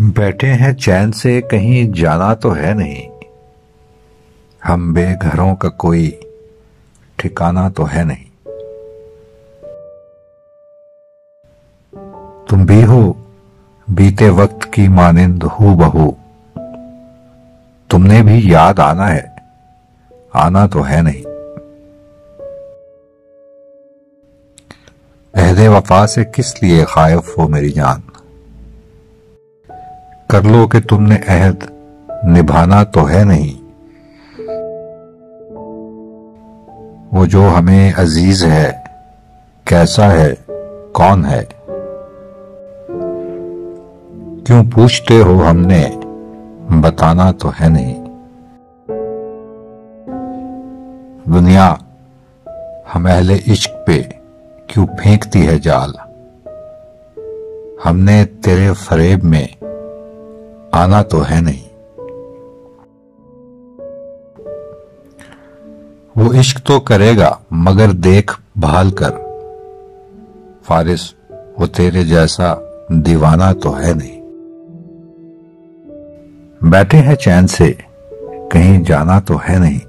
बैठे हैं चैन से, कहीं जाना तो है नहीं। हम बेघरों का कोई ठिकाना तो है नहीं। तुम भी हो बीते वक्त की मानिंद हूबहू। तुमने भी याद आना है, आना तो है नहीं। अहदे वफा से किस लिए खायफ हो मेरी जान। कर लो कि तुमने अहद निभाना तो है नहीं। वो जो हमें अजीज है, कैसा है, कौन है। क्यों पूछते हो, हमने बताना तो है नहीं। दुनिया हम अहले इश्क पे क्यों फेंकती है जाल। हमने तेरे फरेब में आना तो है नहीं। वो इश्क तो करेगा मगर देख भाल कर। फारिस वो तेरे जैसा दीवाना तो है नहीं। बैठे हैं चैन से, कहीं जाना तो है नहीं।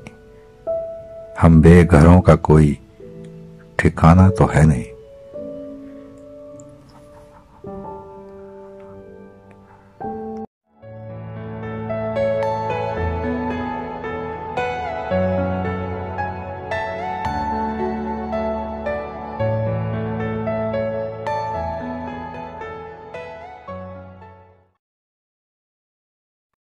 हम बेघरों का कोई ठिकाना तो है नहीं।